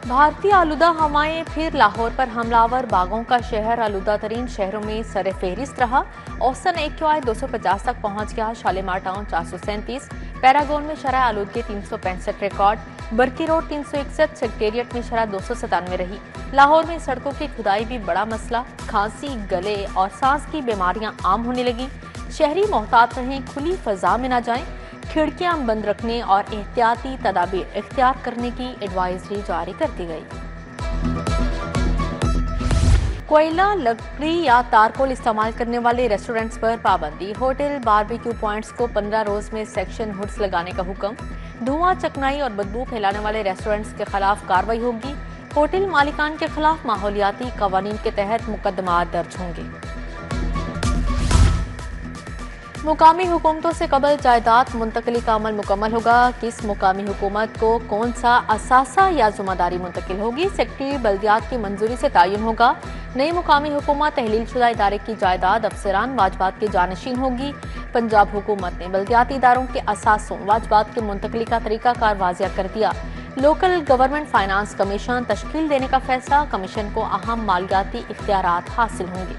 भारतीय आलूदा हवाएं फिर लाहौर पर हमलावर। बागों का शहर आलूदा तरीन शहरों में सरे फहरिस्त रहा। औसतन AQI 250 तक पहुंच गया। शालीमार टाउन 437, पैरागोन में शरह आलूदगी 365 रिकॉर्ड, बरकी रोड 361, सेक्रेटेरिएट में शरह 297 रही। लाहौर में सड़कों की खुदाई भी बड़ा मसला। खांसी, गले और सांस की बीमारियां आम होने लगी। शहरी मोहतात रहें, खुली फजा में न जाएं। खिड़कियां बंद रखने और एहतियाती तदाबीर इख्तियार करने की एडवाइजरी जारी कर दी गई। कोयला, लकड़ी या तारकोल इस्तेमाल करने वाले रेस्टोरेंट्स पर पाबंदी। होटल, बारबेक्यू पॉइंट्स को 15 रोज में सेक्शन हुड्स लगाने का हुक्म। धुआं, चकनाई और बदबू फैलाने वाले रेस्टोरेंट्स के खिलाफ कार्रवाई होगी। होटल मालिकान के खिलाफ माहौलियाती कवानीन के तहत मुकदमा दर्ज होंगे। मुकामी हुकूमतों से कबल जायदाद मुंतकली का अमल मुकम्मल होगा। किस मुकामी हुकूमत को कौन सा असासा या जिम्मेदारी मुंतकिल होगी, सेक्रेटरी बल्दियात की मंजूरी से तयन होगा। नई मुकामी हुकूमत तहलील शुदा इदारे की जायदाद अफसरान वाजबात की जानशीन होगी। पंजाब हुकूमत ने बल्दियाती इदारों के असासों वाजबात की मुंतकली का तरीकाकार वाजिया कर दिया। लोकल गवर्नमेंट फाइनेंस कमीशन तश्कील देने का फैसला। कमीशन को अहम मालियाती इख्तियारात हासिल होंगे।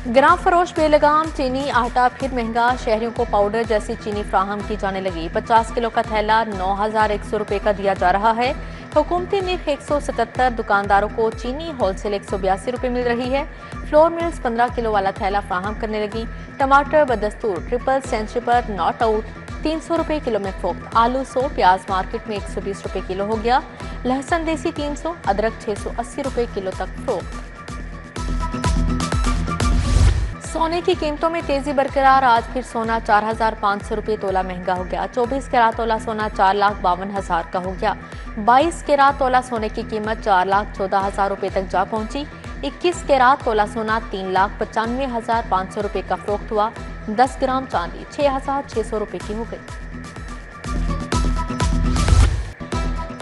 ग्राम फरोश बेलगाम चीनी आटा फिर महंगा। शहरियों को पाउडर जैसी चीनी फ्राहम की जाने लगी। 50 किलो का थैला 9,100 रुपए का दिया जा रहा है। हुकूमती निर्ख 177, दुकानदारों को चीनी होलसेल 182 रुपए मिल रही है। फ्लोर मिल्स 15 किलो वाला थैला फ्राहम करने लगी। टमाटर बदस्तूर ट्रिपल सेंचुरी पर नॉट आउट 300 रुपए किलो में फोक्त। आलू 100, प्याज मार्केट में 120 रुपए किलो हो गया। लहसुन देसी 300, अदरक 680 रुपए किलो तक फोक्त। सोने की कीमतों में तेजी बरकरार। आज फिर सोना 4,500 रुपये तोला महंगा हो गया। 24 कैरात तोला सोना 4,52,000 का हो गया। 22 कैरात तोला सोने की कीमत 4,14,000 रुपये तक जा पहुंची। 21 कैरात तोला सोना 3,95,500 रुपये का फरोख्त हुआ। 10 ग्राम चांदी 6,600 रुपये की हो गई।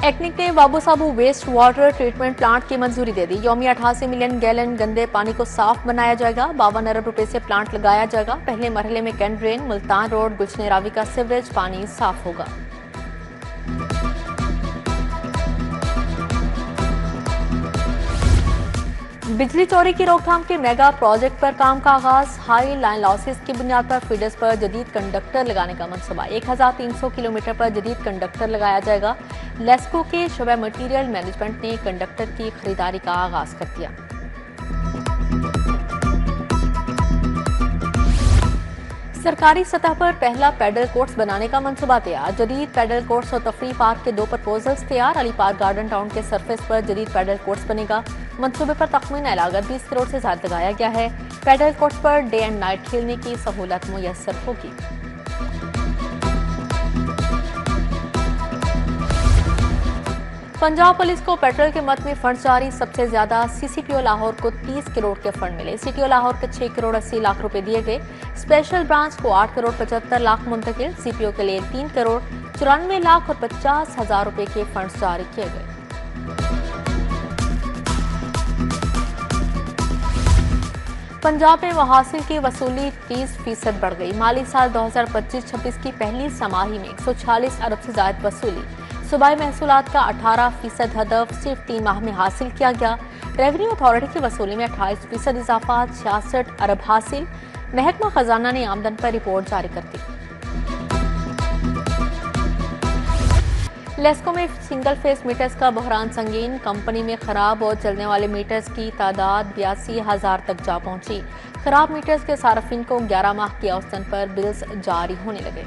एक्निक ने बाबू साबू वेस्ट वाटर ट्रीटमेंट प्लांट की मंजूरी दे दी। यौमी 88 मिलियन गैलन गंदे पानी को साफ बनाया जाएगा। 52 अरब रुपए से प्लांट लगाया जाएगा। पहले मरहले में कैंट ड्रेन, मुल्तान रोड, गुलशन रावी का सीवरेज पानी साफ होगा। बिजली चोरी की रोकथाम के मेगा प्रोजेक्ट पर काम का आगाज। हाई लाइन लॉसेस की बुनियाद पर फीडर्स पर जदीद कंडक्टर लगाने का मनसूबा। 1,300 किलोमीटर पर जदीद कंडक्टर लगाया जाएगा। लेस्को के शोबे मटीरियल मैनेजमेंट ने कंडक्टर की खरीदारी का आगाज कर दिया। सरकारी सतह पर पहला पैडल कोर्स बनाने का मनसूबा तैयार। जदीद पैडल कोर्स और तफरी पार्क के 2 प्रपोजल्स तैयार। अली पार्क गार्डन टाउन के सरफेस पर जदीद पैडल कोर्स बनेगा। मनसूबे पर तखमीना लागत 20 करोड़ से ज्यादा लगाया गया है। पैडल कोर्स पर डे एंड नाइट खेलने की सहूलत मुयस्सर होगी। पंजाब पुलिस को पेट्रोल के मद में फंड जारी। सबसे ज्यादा CCPO लाहौर को 30 करोड़ के फंड मिले। CTO लाहौर को 6 करोड़ 80 लाख रुपए दिए गए। स्पेशल ब्रांच को 8 करोड़ 75 लाख मुंतकिल। CPO के लिए 3 करोड़ 94 लाख और 50,000 रुपए के फंड जारी किए गए। पंजाब में महासिल की वसूली 30% बढ़ गई। माली साल 2025-26 की पहली छमाही में 146 अरब से ज्यादा वसूली। सूबाई महसूलात का 18% हदफ सिर्फ 3 माह में हासिल किया गया। रेवेन्यू अथॉरिटी की वसूली में 28% इजाफा, 66 अरब हासिल। महकमा खजाना ने आमदन पर रिपोर्ट जारी कर दी। लेस्को में सिंगल फेस मीटर्स का बहरान संगीन। कंपनी में खराब और चलने वाले मीटर्स की तादाद 82,000 तक जा पहुंची। खराब मीटर्स के सार्फिन को 11 माह की औसतन पर बिल्स जारी होने लगे।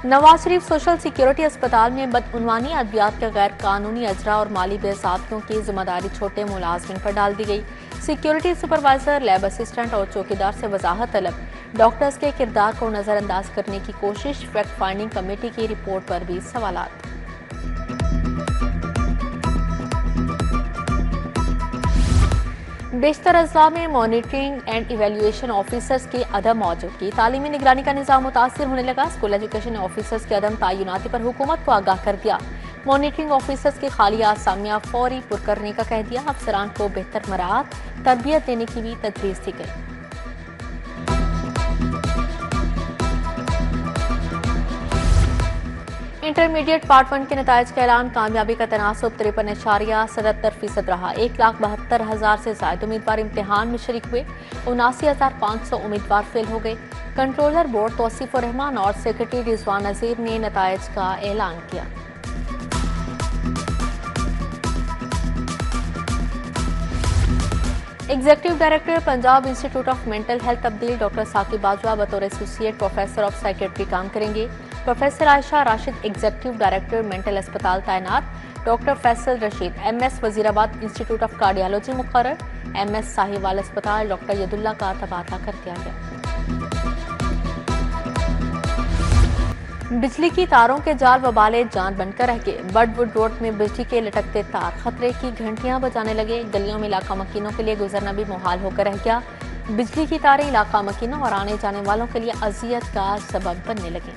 नवाज शरीफ सोशल सिक्योरिटी अस्पताल में बदउनवानी अद्वियात के गैर कानूनी अजरा और माली बेसातियों की जिम्मेदारी छोटे मुलाजमिन पर डाल दी गई। सिक्योरिटी सुपरवाइजर, लैब असिस्टेंट और चौकीदार से वजाहत तलब। डॉक्टर्स के किरदार को नजरअंदाज करने की कोशिश। फैक्ट फाइंडिंग कमेटी की रिपोर्ट पर भी सवालात। बेशतर अजला में मॉनिटरिंग एंड इवेल्युएशन ऑफिसर्स की अदम मौजूदगी। तालीमी निगरानी का निज़ाम मुतासिर होने लगा। स्कूल एजुकेशन ऑफिसर्स के अदम तयनाती पर हुकूमत को आगाह कर दिया। मॉनिटरिंग ऑफिसर्स की खाली आसामियां फौरी पुर करने का कह दिया। अफसरान को बेहतर मराहत तरबियत देने की भी तजवीज़ दी गई। इंटरमीडिएट पार्ट 1 के नताइज का ऐलान। कामयाबी का तनासुब 53.77% रहा। 1,72,000 से ज्यादा उम्मीदवार इम्तिहान में शरीक हुए। 79,500 उम्मीदवार फेल हो गए। कंट्रोलर बोर्ड तौसीफ उर रहमान और सेक्रेटरी रिजवान नजीर ने नताइज का ऐलान किया। Executive director Punjab institute of mental health तब्दील डॉक्टर साकिब बाजवा बतौर एसोसिएट प्रोफेसर ऑफ साइकेट्री काम करेंगे। Professor Ayesha Rashid executive director mental अस्पताल तैनात। Doctor Faisal Rashid MS Wazirabad institute of cardiology मुकर्रर। MS साहिवाल अस्पताल डॉक्टर यदुल्ला का तबादला कर दिया गया। बिजली की तारों के जाल वबाले जान बनकर रह गए। बर्डवुड रोड में बिजली के लटकते तार खतरे की घंटियां बजाने लगे। गलियों में इलाका मकीनों के लिए गुजरना भी मुहाल होकर रह गया। बिजली की तारें इलाका मकीनों और आने जाने वालों के लिए अजियत का सबब बनने लगे।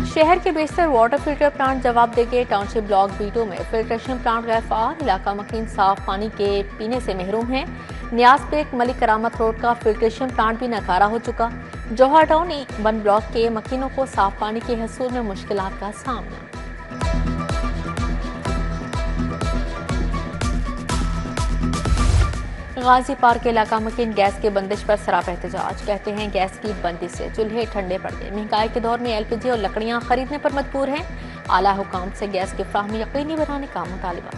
शहर के बेशतर वाटर फिल्टर प्लांट जवाब देंगे। टाउनशिप ब्लॉक B2 में फिल्ट्रेशन प्लांट गैर फाल। इलाका मकीन साफ पानी के पीने से महरूम है। न्याज पेक मलिक करामत रोड का फिल्ट्रेशन प्लांट भी नकारा हो चुका। जौहर टाउन 1 ब्लॉक के मकीनों को साफ पानी के हसूल में मुश्किलात का सामना। गाजी पार्क इलाका मकीन गैस के बंदिश पर सराप एहतजाज। कहते हैं गैस की बंदिश से चूल्हे ठंडे पड़ गए। महंगाई के दौर में LPG और लकड़ियां खरीदने पर मजबूर हैं। आला हुकाम से गैस की फ्राहमी यकीनी बनाने का मुतालबा।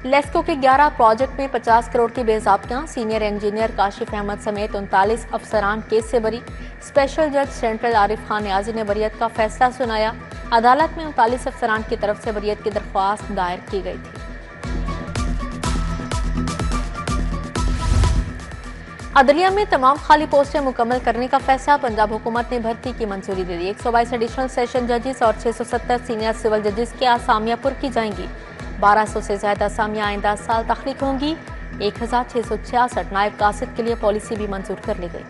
लेस्को के 11 प्रोजेक्ट में 50 करोड़ की बेज़ाब्तियां। सीनियर इंजीनियर काशिफ अहमद समेत 39 अफसरान केस से बरी। स्पेशल जज सेंट्रल आरिफ खान न्याजी ने बरियत का फैसला सुनाया। अदालत में 39 अफसरान की तरफ से बरियत की दरख्वास्त दायर की गई थी। अदलिया में तमाम खाली पोस्टें मुकम्मल करने का फैसला। पंजाब हुकूमत ने भर्ती की मंजूरी दे दी। 122 एडिशनल सेशन जजेस और 670 सीनियर सिविल जजेस की आसामियां पुर की जाएंगी। 1200 से ज्यादा आसामियां आइंदा साल तख्लीक होंगी। 1666 नायब कासिद के लिए पॉलिसी भी मंजूर कर ली गई।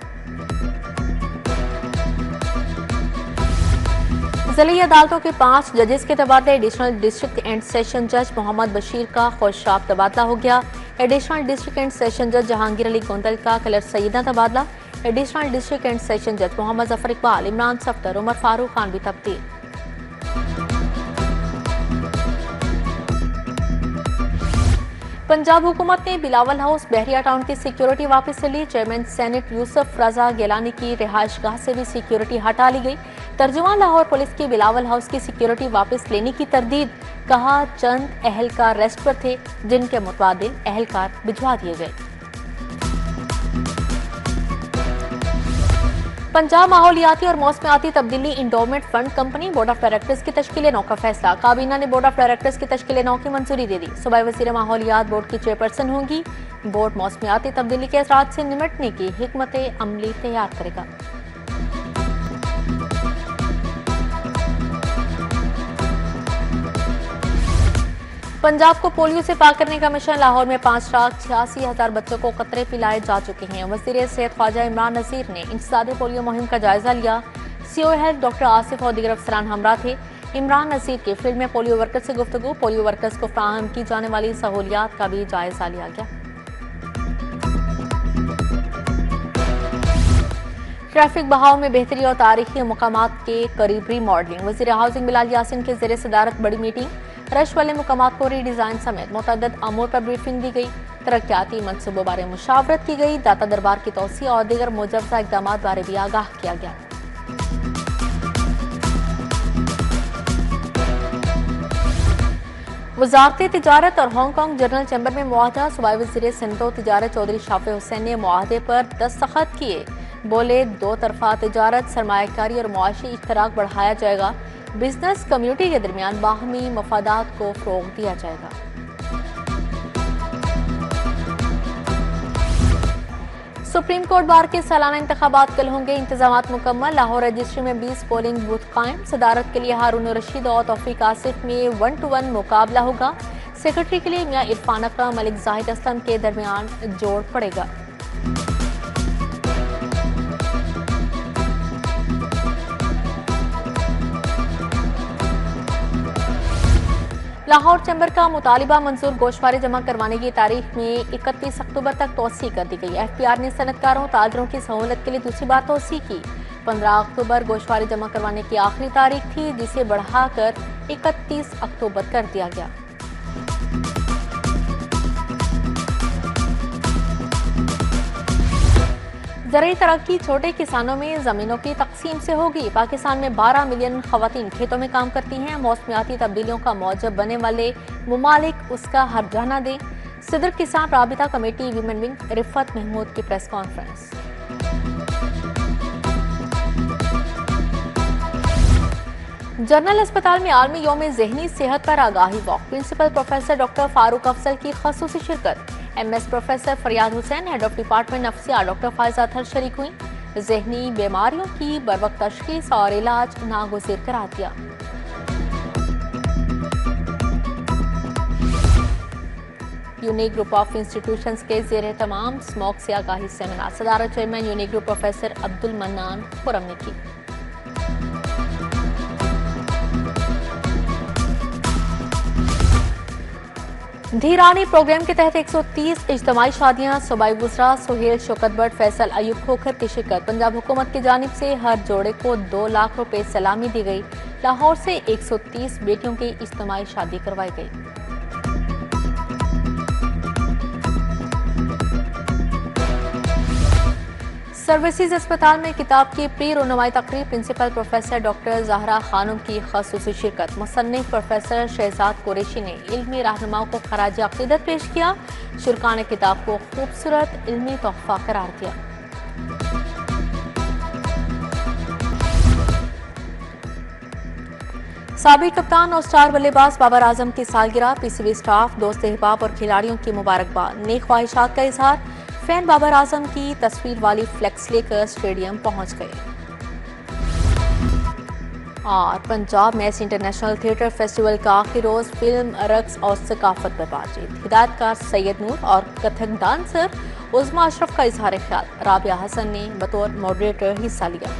जिली अदालतों के 5 जजेस के तबादले। एडिशनल डिस्ट्रिक्ट एंड सेशन जज मोहम्मद बशीर का खुशाब तबादला हो गया। एडिशनल डिस्ट्रिक्ट एंड सेशन जज जहांगीर अली गोंदल का कलर सईदा तबादला। एडिशनल डिस्ट्रिक्ट एंड सेशन जज मोहम्मद जफर इकबाल, इमरान सफ्तर, उमर फारूक खान भी तब्दील। पंजाब हुकूमत ने बिलावल हाउस बहरिया टाउन की सिक्योरिटी वापस ली। चेयरमैन सेनेट यूसुफ रजा गिलानी की रिहाइशगाह से भी सिक्योरिटी हटा ली गई। तर्जुमान लाहौर पुलिस की बिलावल हाउस की सिक्योरिटी वापस लेने की तरदीद। कहा चंद अहलकार रेस्ट पर थे जिनके मुतबादिल अहलकार भिजवा दिए गए। पंजाब माहौलियाती और मौसमियाती तब्दीली endowment fund company board of directors की तश्कील 9 का फैसला। काबीना ने बोर्ड ऑफ डायरेक्टर्स की तश्कील 9 की मंजूरी दे दी। सूबाई वज़ीर माहौलियात बोर्ड की चेयरपर्सन होंगी। बोर्ड मौसमियाती तब्दीली के असरात से निमटने की हिकमत अमली तैयार करेगा। पंजाब को पोलियो से पाक करने का मिशन। लाहौर में 5,86,000 बच्चों को कतरे पिलाए जा चुके हैं। वज़ीर सेहत ख्वाजा इमरान नज़ीर ने इंसदादे पोलियो मुहिम का जायजा लिया। CO हेल्थ डॉक्टर आसिफ और दीगर अफसरान हमरा थे। इमरान नज़ीर के फील्ड में पोलियो वर्कर्स से गुफ्तगू। पोलियो वर्कर्स को फ्राहम की जाने वाली सहूलियात का भी जायजा लिया गया। ट्रैफिक बहाव में बेहतरी और तारीखी मकामात के करीब रीमॉडलिंग। वज़ीर हाउसिंग बिलाल यासिन के ज़ेर सदारत बड़ी मीटिंग। रश वाले मुकामात को रीडिज़ाइन समेत मुतअद्दिद अमूर पर ब्रीफिंग दी गई। तरक्याती मनसूबों बारे मुशावरत की गई। दाता दरबार की तौसी और दीगर मुजवजा इक़दाम बारे भी आगाह किया गया। वज़ारत तिजारत और हांगकांग जनरल चैम्बर में मुआहदा। सूबाई वज़ीर सिंधो तिजारत चौधरी शाफे हुसैन ने मुआहदे पर दस्तखत किए। बोले दो तरफा तिजारत, सरमायाकारी और मुआशी इश्तराक बढ़ाया जाएगा। बिजनेस कम्युनिटी के दरमियान बाहमी मफादात को फ़रोग़ दिया जाएगा। सुप्रीम कोर्ट बार के सालाना इंतखाबात कल होंगे। इंतजामात मुकम्मल। लाहौर रजिस्ट्री में 20 पोलिंग बूथ कायम। सदारत के लिए हारून रशीद और तौफीक आसिफ में 1-to-1 मुकाबला होगा। सेक्रेटरी के लिए मियां इरफान अकरम, मलिक जाहिद असलम के दरमियान जोड़ पड़ेगा। लाहौर चैम्बर का मुतालिबा मंजूर गोशवारे जमा करवाने की तारीख में 31 अक्टूबर तक तोसी कर दी गई। FPR ने सनतकारों ताजरों की सहूलत के लिए दूसरी बार तोसी की। 15 अक्टूबर गोशवारे जमा करवाने की आखिरी तारीख थी, जिसे बढ़ाकर 31 अक्टूबर कर दिया गया। ज़रूरी तरक्की छोटे किसानों में ज़मीनों की तकसीम से होगी। पाकिस्तान में 12 मिलियन खवातीन खेतों में काम करती हैं। मौसमियाती तब्दीलियों का मौजब बनने वाले मुमालिक उसका हर्जाना दें। सदर किसान राबिता committee women wing Riffat Mahmood की प्रेस कॉन्फ्रेंस। जनरल अस्पताल में आलमी यौम ज़हनी सेहत पर आगाही walk. Principal professor doctor Farooq Afzal की खसूसी शिरकत। MS professor Faryad Hussain, head of department नफ्सिया डॉक्टर फायजा अतहर शरीक हुई। जहनी बीमारियों की बरवक्त तशखीस और इलाज नागुज़ीर करार दिया। यूनिक ग्रुप ऑफ इंस्टीट्यूशंस के ज़ेर तमाम स्मोक से आगाही सेमिनार सदारत chairman unique group professor Abdul mannan Khurram ने की। धीरानी प्रोग्राम के तहत 130 इज्तमाई शादियां। सूबाई वुज़रा सुहेल शौकत भट्ट, फैसल अयूब खोखर की शिरकत। पंजाब हुकूमत की जानिब से हर जोड़े को 2 लाख रुपए सलामी दी गई। लाहौर से 130 बेटियों की इज्तमाई शादी करवाई गई। सर्विसेज अस्पताल में किताब की प्री रोनुमाई तकरीब। Principal professor doctor Zahra Khanum की खसूसी शिरकत। मुसन्निफ प्रोफेसर शहजाद कुरैशी ने इल्मी रहनुमाओं को खराज अकीदत पेश किया। शुरा ने किताब को खूबसूरत इल्मी तोहफा करार दिया। साबिक कप्तान और स्टार बल्लेबाज बाबर आजम की सालगिरह। PCB स्टाफ, दोस्त अहबाब और खिलाड़ियों की मुबारकबाद। नेक ख्वाहिशात का इजहार। फैन बाबर आजम की तस्वीर वाली फ्लेक्स लेकर स्टेडियम पहुंच गए। और पंजाब मैस इंटरनेशनल थिएटर फेस्टिवल का आखिरी रोज फिल्म, रक्स और सकाफत पर बातचीत। हिदायतकार सैयद नूर और कथक डांसर उज़मा अशरफ का इजहार ख्याल। राबिया हसन ने बतौर मॉडरेटर हिस्सा लिया।